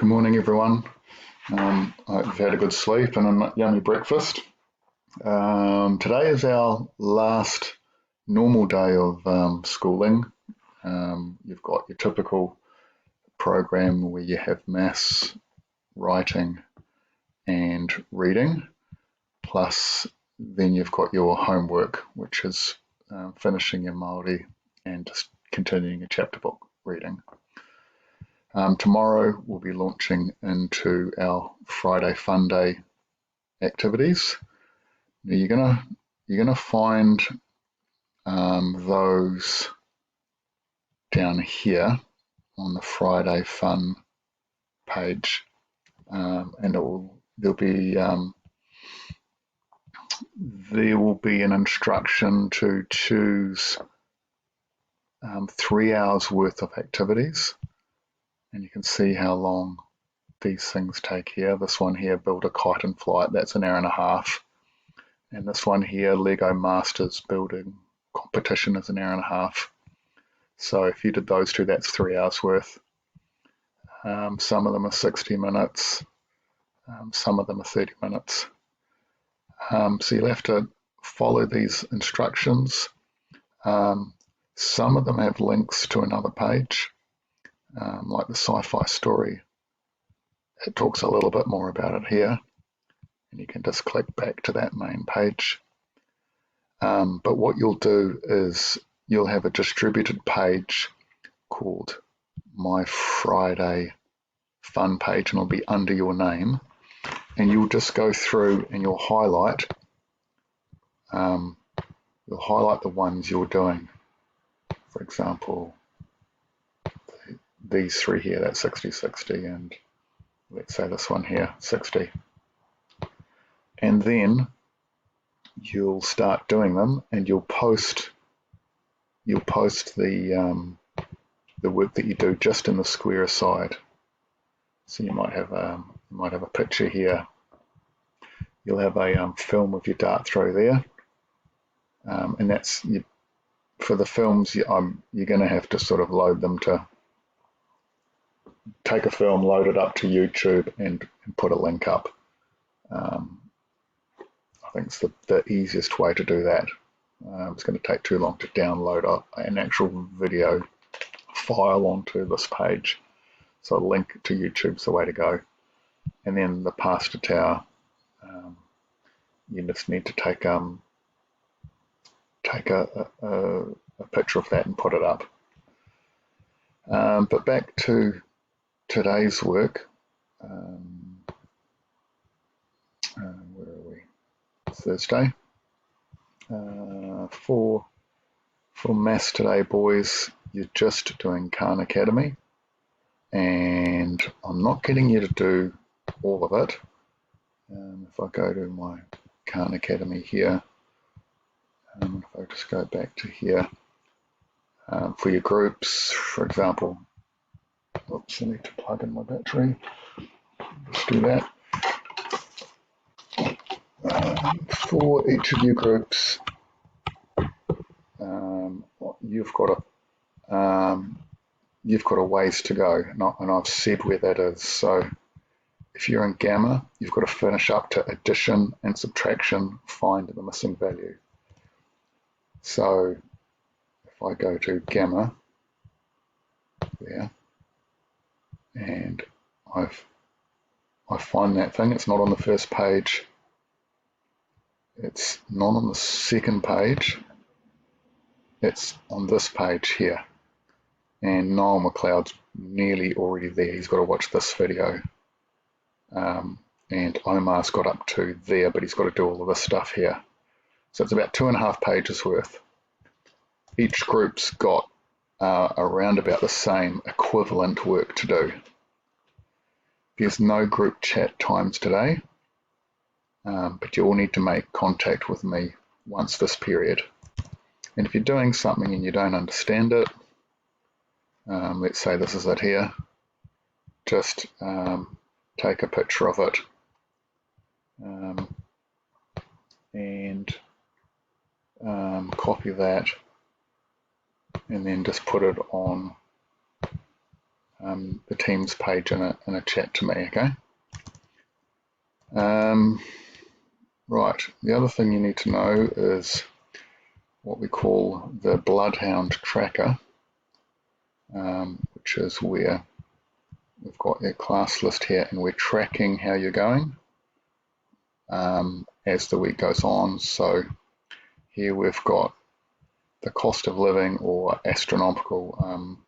Good morning, everyone. I hope you've had a good sleep and a yummy breakfast. Today is our last normal day of schooling. You've got your typical program where you have maths, writing and reading, plus then you've got your homework, which is finishing your Māori and just continuing your chapter book reading. Tomorrow we'll be launching into our Friday Fun Day activities. Now you're gonna find those down here on the Friday Fun page, and there will be an instruction to choose 3 hours worth of activities. And you can see how long these things take here. This one here, build a kite and fly it, that's an hour and a half. And this one here, Lego Masters building competition, is an hour and a half. So if you did those two, that's 3 hours worth. Some of them are 60 minutes, some of them are 30 minutes. So you'll have to follow these instructions. Some of them have links to another page. Like the sci-fi story, it talks a little bit more about it here, and you can just click back to that main page. But what you'll do is you'll have a distributed page called My Friday Fun Page, and it'll be under your name, and you'll just go through and you'll highlight the ones you're doing. For example, these three here, that's 60, 60, and let's say this one here, 60. And then you'll start doing them, and you'll post the work that you do just in the square side. So you might have a picture here. You'll have a film of your dart throw there, and that's for the films. You're going to have to sort of load them to. Take a film, load it up to YouTube, and put a link up. I think it's the easiest way to do that. It's going to take too long to download an actual video file onto this page. So a link to YouTube's the way to go. And then the pasta tower, you just need to take a picture of that and put it up. But back to today's work. Where are we? Thursday. For maths today, boys, you're just doing Khan Academy, and I'm not getting you to do all of it. If I go to my Khan Academy here, if I just go back to here, for your groups, for example, oops, I need to plug in my battery. Let's do that. For each of your groups, you've got a ways to go, and I've said where that is. So if you're in Gamma, you've got to finish up to addition and subtraction, find the missing value. So if I go to Gamma there, and I find that thing, it's not on the first page, it's not on the second page, it's on this page here. And Niall McLeod's nearly already there. He's got to watch this video. And Omar's got up to there, but he's got to do all of this stuff here. So it's about 2.5 pages worth. Each group's got around about the same equivalent work to do. There's no group chat times today, but you all need to make contact with me once this period. And if you're doing something and you don't understand it, let's say this is it here, just take a picture of it and copy that, and then just put it on the Teams page in a chat to me, okay? Right, the other thing you need to know is what we call the Bloodhound tracker, which is where we've got a class list here and we're tracking how you're going as the week goes on. So here we've got the cost of living or astronomical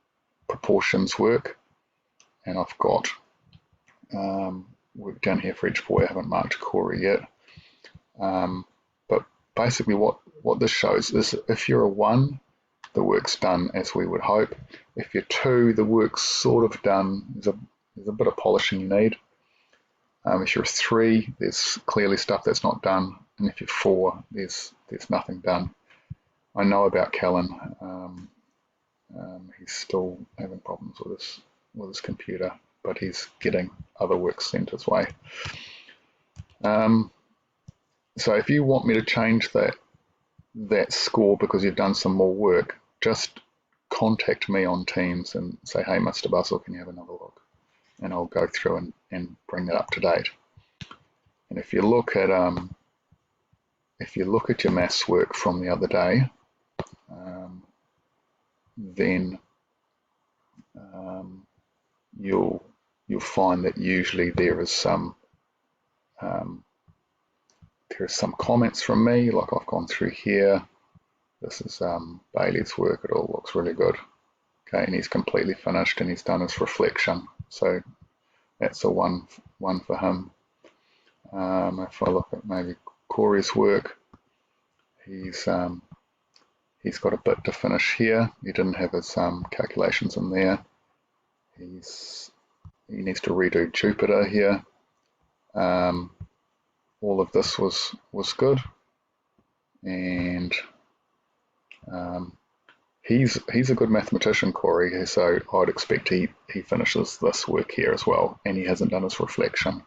proportions work, and I've got work down here for each boy. I haven't marked Corey yet, but basically what this shows is if you're a 1, the work's done as we would hope. If you're 2, the work's sort of done. There's a bit of polishing you need. If you're a 3, there's clearly stuff that's not done, and if you're 4, there's nothing done. I know about Callan. He's still having problems with his computer, but he's getting other work sent his way. So if you want me to change that score because you've done some more work, just contact me on Teams and say, hey, Mr. Buzzell, can you have another look? And I'll go through and bring that up to date. And if you look at your maths work from the other day, then you'll find that usually there is some comments from me, like I've gone through here. This is Bailey's work. It all looks really good. Okay, and he's completely finished and he's done his reflection. So that's a one for him. If I look at maybe Corey's work, he's got a bit to finish here. He didn't have his calculations in there. He needs to redo Jupiter here. All of this was good, and he's a good mathematician, Corey. So I'd expect he finishes this work here as well, and he hasn't done his reflection.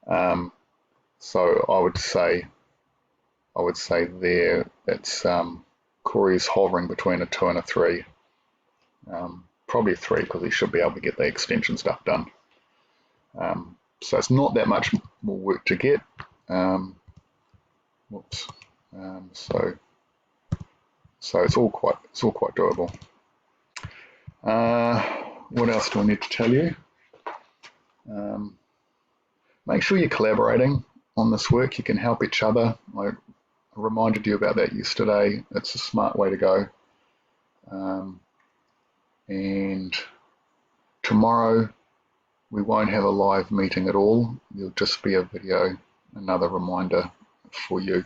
So I would say there it's Corey's hovering between a 2 and a 3. Probably a 3 because he should be able to get the extension stuff done. So it's not that much more work to get. Whoops. So it's all quite doable. What else do I need to tell you? Make sure you're collaborating on this work. You can help each other. I reminded you about that yesterday. It's a smart way to go. And tomorrow we won't have a live meeting at all. It'll just be a video, another reminder for you.